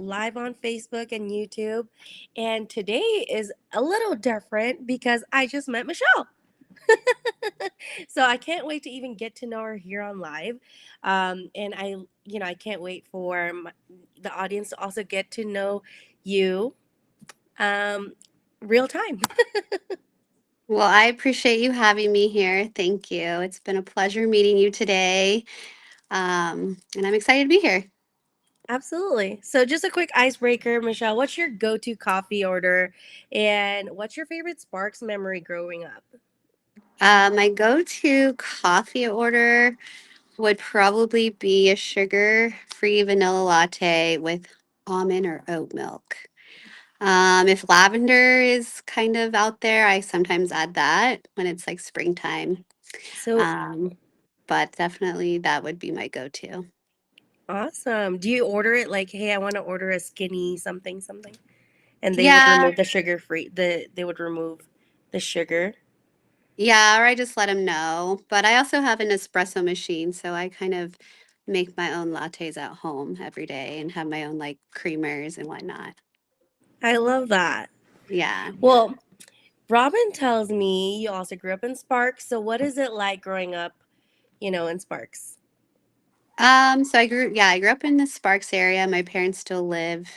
live on Facebook and YouTube. And today is a little different because I just met Michelle. So I can't wait to even get to know her here on live. And I can't wait for the audience to also get to know you um, real time. Well, I appreciate you having me here. Thank you. It's been a pleasure meeting you today. And I'm excited to be here. Absolutely. So, just a quick icebreaker, Michelle. What's your go to coffee order? And what's your favorite Sparks memory growing up? My go to coffee order would probably be a sugar free vanilla latte with almond or oat milk. If lavender is kind of out there, I sometimes add that when it's like springtime. So Um, but definitely that would be my go to. awesome. Do you order it like, hey, I want to order a skinny something, something? And they would Yeah, remove the sugar free, they would remove the sugar. Yeah, or I just let him know. But I also have an espresso machine, so I kind of make my own lattes at home every day and have my own like creamers and whatnot. I love that. Yeah. Well, Robin tells me you also grew up in Sparks. So, what is it like growing up, in Sparks? So I grew up in the Sparks area. My parents still live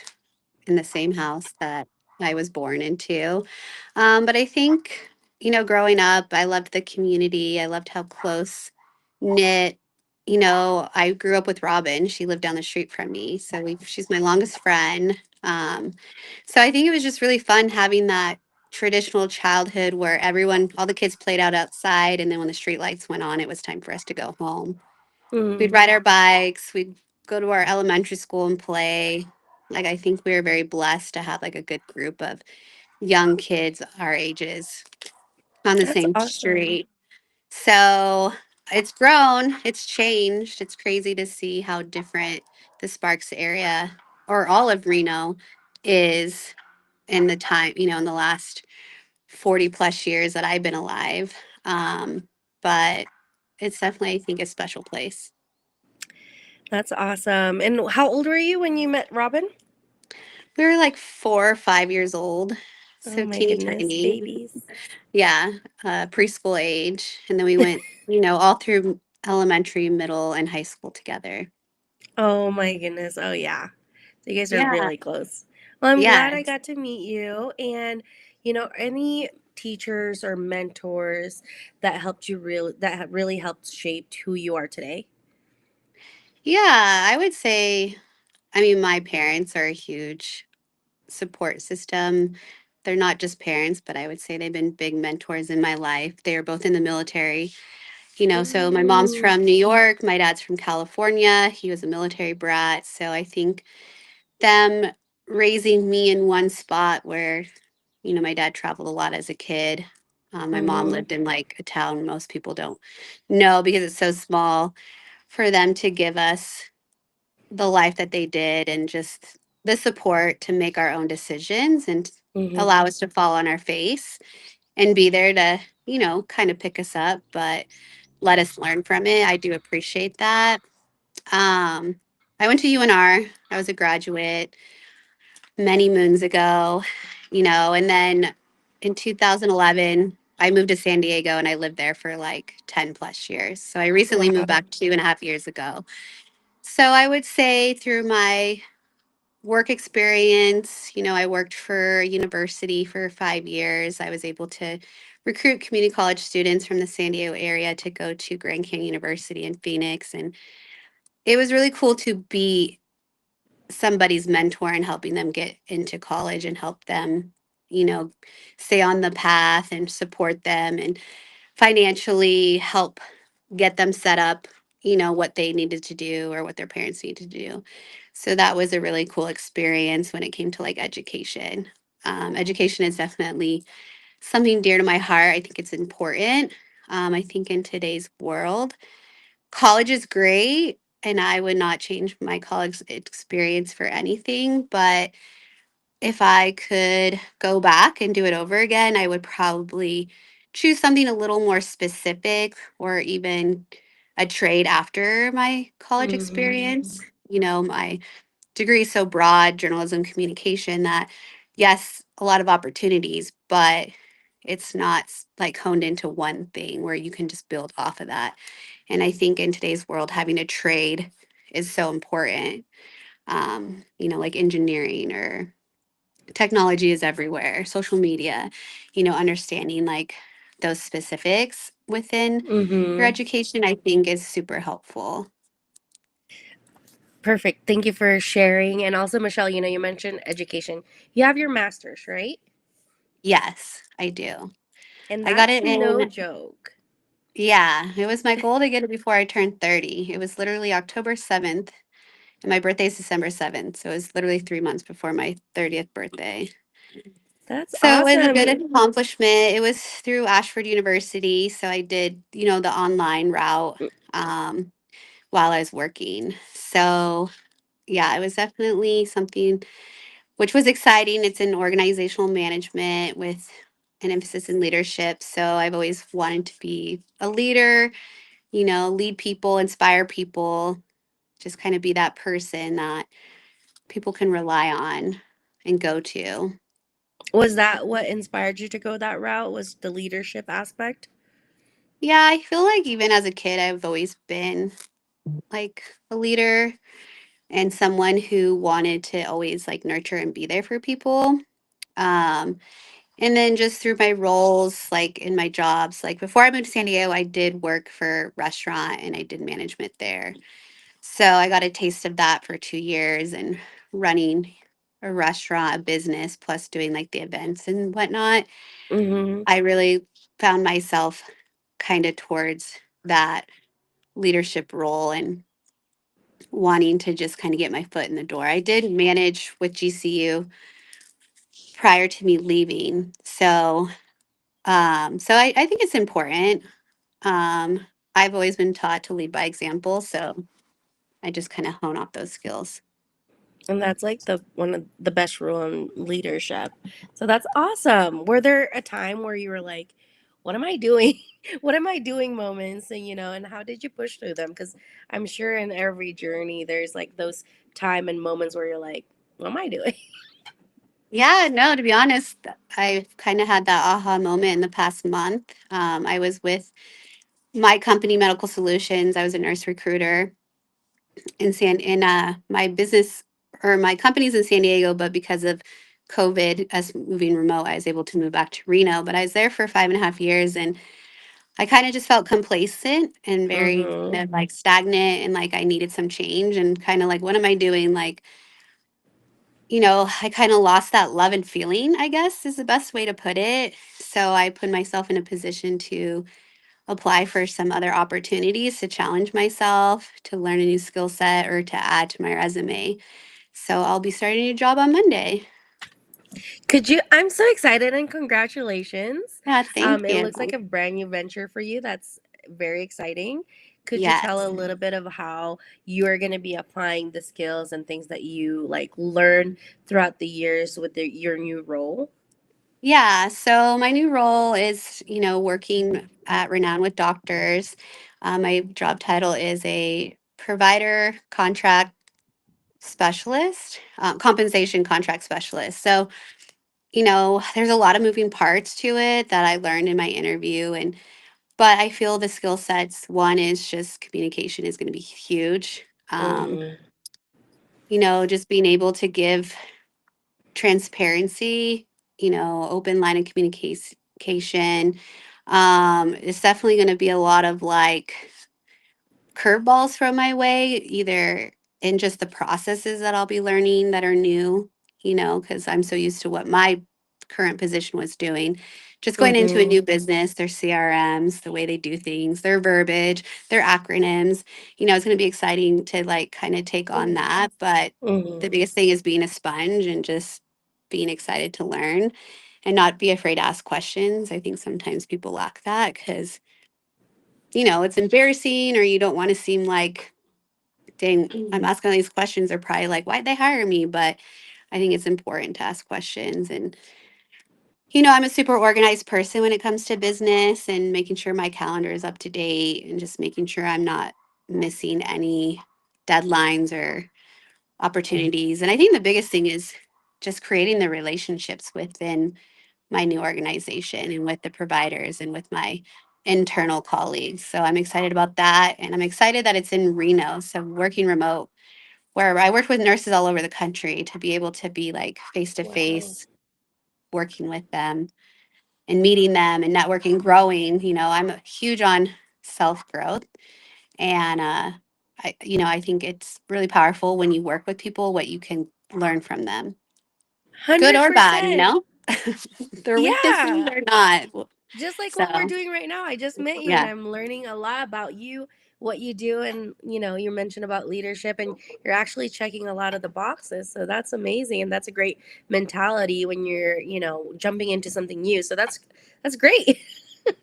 in the same house that I was born into. But I think, growing up, I loved the community. I loved how close knit. I grew up with Robin. She lived down the street from me. She's my longest friend. So I think it was just really fun having that traditional childhood where all the kids played out outside. And then when the street lights went on, it was time for us to go home. We'd Mm, ride our bikes. We'd go to our elementary school and play. Like, I think we were very blessed to have like a good group of young kids our ages on the that's same awesome. street. So it's grown, it's changed. It's crazy to see how different the Sparks area or all of Reno is in the time, in the last 40 plus years that I've been alive. But it's definitely, I think, a special place. That's awesome. And how old were you when you met Robin? We were like 4 or 5 years old, Oh so my teeny goodness, tiny. babies. Yeah, preschool age. And then we went, all through elementary, middle, and high school together. Oh my goodness. Oh yeah. So you guys are Yeah. really close. Well, I'm glad I Yes. got to meet you. And any teachers or mentors that helped you really that have really helped shape who you are today? Yeah, I would say, I mean, my parents are a huge support system. They're not just parents, but I would say they've been big mentors in my life. They are both in the military. So my mom's Mm, from New York, my dad's from California. He was a military brat. So I think them raising me in one spot where, my dad traveled a lot as a kid. My mom mm-hmm. lived in like a town most people don't know because it's so small. For them to give us the life that they did and just the support to make our own decisions and Mm-hmm. allow us to fall on our face and be there to, kind of pick us up, but let us learn from it. I do appreciate that. Um, I went to UNR. I was a graduate many moons ago, and then in 2011, I moved to San Diego and I lived there for like 10 plus years. So I recently moved Wow. back 2.5 years ago. So I would say through my work experience, I worked for a university for 5 years. I was able to recruit community college students from the San Diego area to go to Grand Canyon University in Phoenix. And it was really cool to be somebody's mentor and helping them get into college and help them, you know, stay on the path and support them and financially help get them set up, what they needed to do or what their parents needed to do. So that was a really cool experience when it came to like education. Education is definitely something dear to my heart. I think it's important. I think in today's world, college is great. And I would not change my college experience for anything. But if I could go back and do it over again, I would probably choose something a little more specific or even a trade after my college Mm-hmm. experience. My degree is so broad, journalism, communication, that yes, a lot of opportunities, but it's not like honed into one thing where you can just build off of that. And I think in today's world, having a trade is so important. Like engineering or technology is everywhere, social media, understanding like those specifics within your Mm-hmm. education, I think is super helpful. Perfect. Thank you for sharing. And also, Michelle, you mentioned education. You have your master's, right? Yes, I do. And I got that's it no in, joke. yeah, it was my goal to get it before I turned 30. It was literally October 7th, and my birthday is December 7th. So it was literally 3 months before my 30th birthday. That's So it was a good awesome. accomplishment. It was through Ashford University. So I did, the online route um, while I was working. So yeah, it was definitely something which was exciting. It's in organizational management with an emphasis in leadership. So I've always wanted to be a leader, lead people, inspire people, just kind of be that person that people can rely on and go to. Was that what inspired you to go that route? Was the leadership aspect? Yeah, I feel like even as a kid, I've always been like a leader and someone who wanted to always like nurture and be there for people. Um, and then just through my roles, like in my jobs, like before I moved to San Diego, I did work for restaurant and I did management there. So I got a taste of that for 2 years and running a restaurant, a business, plus doing like the events and whatnot. Mm-hmm. I really found myself kind of towards that leadership role and wanting to just kind of get my foot in the door. I did manage with GCU prior to me leaving. So I think it's important. Um, I've always been taught to lead by example, so I just kind of hone off those skills. And that's like the one of the best rule in leadership. So that's awesome. Were there a time where you were like, what am I doing? What am I doing moments? And how did you push through them? Because I'm sure in every journey there's like those time and moments where you're like, what am I doing? Yeah, no, to be honest, I've kind of had that aha moment in the past month. I was with my company, Medical Solutions. I was a nurse recruiter in my business, or my company's in San Diego, but because of COVID, us moving remote, I was able to move back to Reno. But I was there for 5.5 years, and I kind of just felt complacent and very Mm-hmm. kind of like stagnant, and like I needed some change, and kind of like, what am I doing? Like, I kind of lost that love and feeling, I guess is the best way to put it. So I put myself in a position to apply for some other opportunities to challenge myself, to learn a new skill set, or to add to my resume. So I'll be starting a new job on Monday. Could you? I'm so excited and congratulations. Yeah, thank It you. looks like a brand new venture for you. That's very exciting. Could you tell Yes. a little bit of how you are going to be applying the skills and things that you like learn throughout the years with your new role? Yeah, so my new role is, working at Renown with doctors. My job title is a provider contract specialist, compensation contract specialist. So, there's a lot of moving parts to it that I learned in my interview. But I feel the skill sets, one is just communication is going to be huge. Mm-hmm. Just being able to give transparency, open line of communication. It's definitely going to be a lot of like curveballs thrown my way, either in just the processes that I'll be learning that are new, because I'm so used to what my current position was doing. Just going into a Mm-hmm. new business, their CRMs, the way they do things, their verbiage, their acronyms, it's going to be exciting to like kind of take on that. But Mm-hmm. the biggest thing is being a sponge and just being excited to learn and not be afraid to ask questions. I think sometimes people lack that because it's embarrassing or you don't want to seem like, dang, I'm asking all these questions. They're probably like, why'd they hire me? But I think it's important to ask questions. And, I'm a super organized person when it comes to business and making sure my calendar is up to date and just making sure I'm not missing any deadlines or opportunities. And I think the biggest thing is just creating the relationships within my new organization and with the providers and with my internal colleagues. So I'm excited about that. And I'm excited that it's in Reno. So working remote, where I worked with nurses all over the country to be able to be like face to Wow. face, working with them and meeting them and networking, growing. I'm huge on self growth. And I think it's really powerful when you work with people, what you can learn from them, good or bad, 100%. their weaknesses Yeah. or not. Just like what we're So, doing right now. I just met you and yeah, I'm learning a lot about you, what you do, and you mentioned about leadership and you're actually checking a lot of the boxes. So that's amazing and that's a great mentality when you're jumping into something new. So that's great.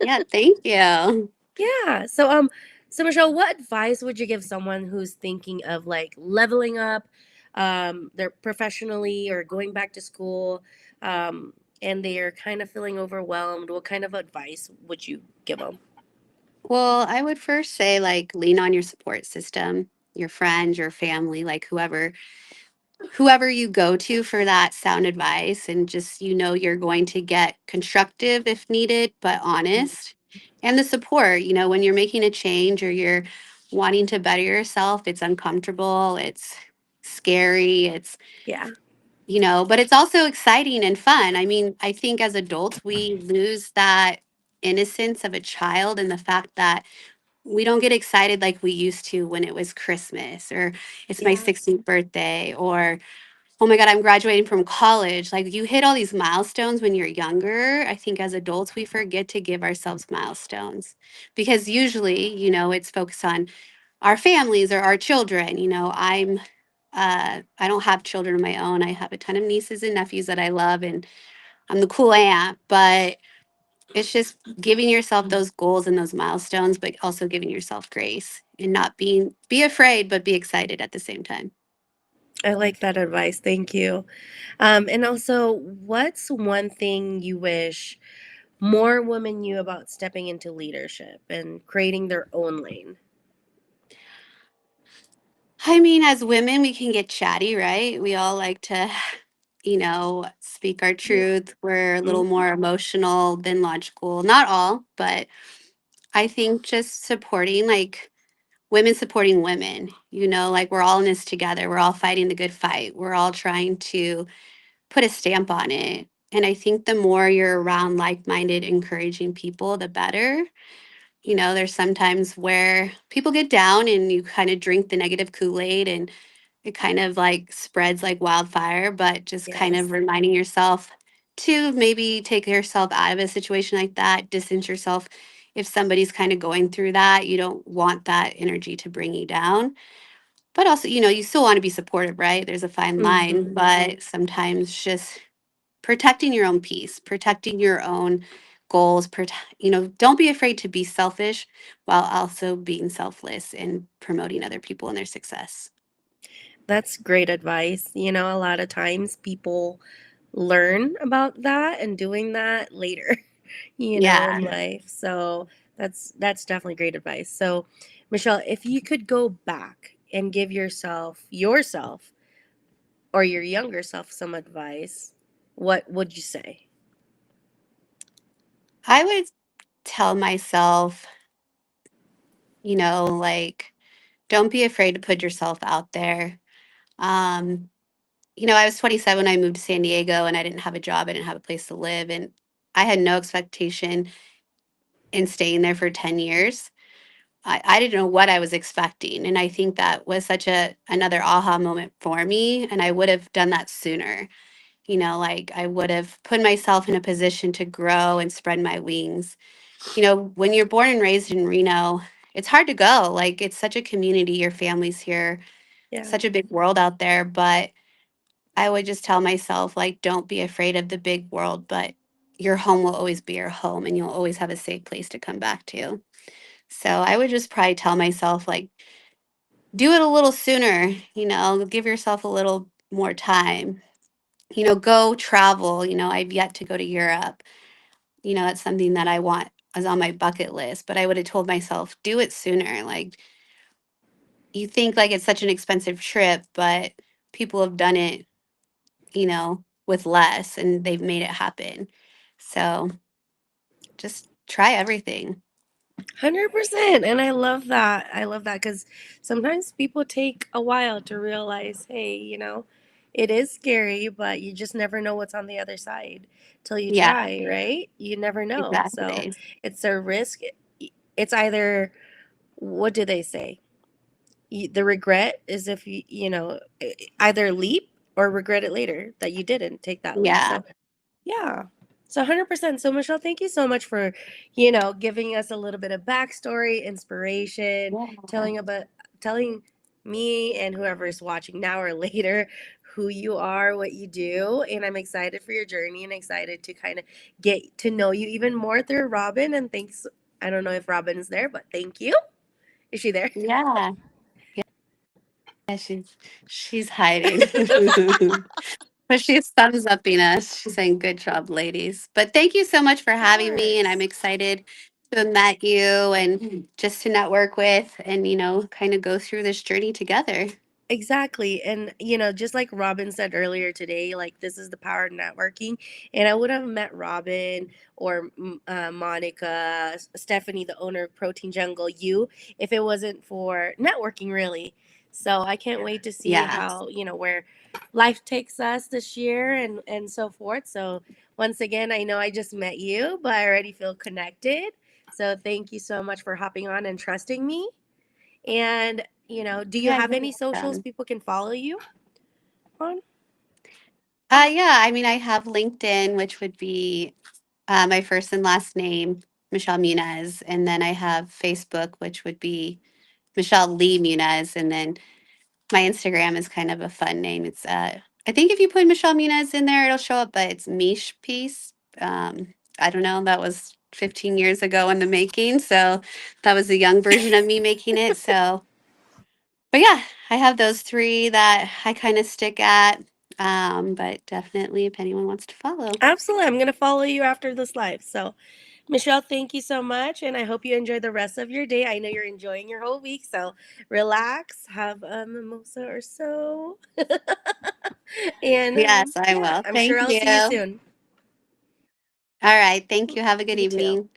yeah, thank you. Yeah. So Michelle, what advice would you give someone who's thinking of like leveling up they're professionally or going back to school and they're kind of feeling overwhelmed? What kind of advice would you give them? Well, I would first say, like, lean on your support system, your friends, your family, like whoever you go to for that sound advice, and just you're going to get constructive if needed, but honest. And the support, when you're making a change or you're wanting to better yourself, it's uncomfortable, it's scary, it's Yeah. but it's also exciting and fun. I mean, I think as adults we lose that innocence of a child, and the fact that we don't get excited like we used to when it was Christmas, or it's my Yeah. 16th birthday, or oh my God, I'm graduating from college. Like, you hit all these milestones when you're younger. I think as adults, we forget to give ourselves milestones because usually, it's focused on our families or our children. I don't have children of my own. I have a ton of nieces and nephews that I love, and I'm the cool aunt, but it's just giving yourself those goals and those milestones, but also giving yourself grace and not be afraid, but be excited at the same time. I like that advice. Thank you. And also, what's one thing you wish more women knew about stepping into leadership and creating their own lane? I mean, as women, we can get chatty, right? We all like to, speak our Yeah. truth. We're a little Mhm. more emotional than logical. Not all, but I think just supporting, like, women supporting women, like, we're all in this together. We're all fighting the good fight. We're all trying to put a stamp on it. And I think the more you're around like minded, encouraging people, the better. There's sometimes where people get down and you kind of drink the negative Kool-Aid and it kind of like spreads like wildfire, but just kind of Yes. reminding yourself to maybe take yourself out of a situation like that, distance yourself. If somebody's kind of going through that, you don't want that energy to bring you down. But also, you still want to be supportive, right? There's a fine line, Hmm. but sometimes just protecting your own peace, protecting your own goals, don't be afraid to be selfish while also being selfless and promoting other people and their success. That's great advice. A lot of times people learn about that and doing that later, in Yeah. life. So that's definitely great advice. So, Michelle, if you could go back and give yourself or your younger self some advice, what would you say? I would tell myself, like, don't be afraid to put yourself out there. Um, I was 27 when I moved to San Diego and I didn't have a job, I didn't have a place to live, and I had no expectation in staying there for 10 years. I didn't know what I was expecting. And I think that was such another aha moment for me. And I would have done that sooner. Like, I would have put myself in a position to grow and spread my wings. When you're born and raised in Reno, it's hard to go. Like, it's such a community, your family's here, Yeah. such a big world out there. But I would just tell myself, like, don't be afraid of the big world, but your home will always be your home and you'll always have a safe place to come back to. So I would just probably tell myself, like, do it a little sooner, give yourself a little more time, go travel. I've yet to go to Europe. That's something that I want is on my bucket list, but I would have told myself, do it sooner. Like, you think like it's such an expensive trip, but people have done it, with less and they've made it happen. So just try everything. 100%. And I love that. I love that because sometimes people take a while to realize, hey, it is scary, but you just never know what's on the other side till you Yeah, try, right? You never know. So exactly. it's a risk. It's either, what do they say? The regret is if either leap or regret it later that you didn't take that leap. Yeah. So yeah. So 100%. So Michelle, thank you so much for, giving us a little bit of backstory, inspiration, Yeah. telling me and whoever is watching now or later who you are, what you do, and I'm excited for your journey and excited to kind of get to know you even more through Robin. And thanks. I don't know if Robin is there, but thank you. Is she there? Yeah. Yeah, she's hiding. But she's thumbs upping us. She's saying, "Good job, ladies." But thank you so much for Of having me. And I'm course. excited to have met you and just to network with and, kind of go through this journey together. Exactly. And, just like Robin said earlier today, like this is the power of networking. And I would have met Robin or Monica, Stephanie, the owner of Protein Jungle, you, if it wasn't for networking, really. So I can't wait to see Yeah. how, where life takes us this year and so forth. So once again, I know I just met you, but I already feel connected. So thank you so much for hopping on and trusting me. And, do you Yeah, have you're any socials welcome. people can follow you on? Yeah, I mean, I have LinkedIn, which would be my first and last name, Michelle Muniz. And then I have Facebook, which would be Michelle Lee Muniz. And then my Instagram is kind of a fun name. It's I think if you put Michelle Mina in there, it'll show up, but it's Mish Piece. I don't know. That was 15 years ago in the making, so that was a young version of me making it. So, but yeah, I have those three that I kind of stick at. But definitely, if anyone wants to follow, Absolutely. I'm going to follow you after this live. So, Michelle, thank you so much. And I hope you enjoy the rest of your day. I know you're enjoying your whole week. So, relax, have a mimosa or so. And yes, I yeah, will. I'm sure Thank I'll you. see you All soon. right, thank you. Have a good You too. evening.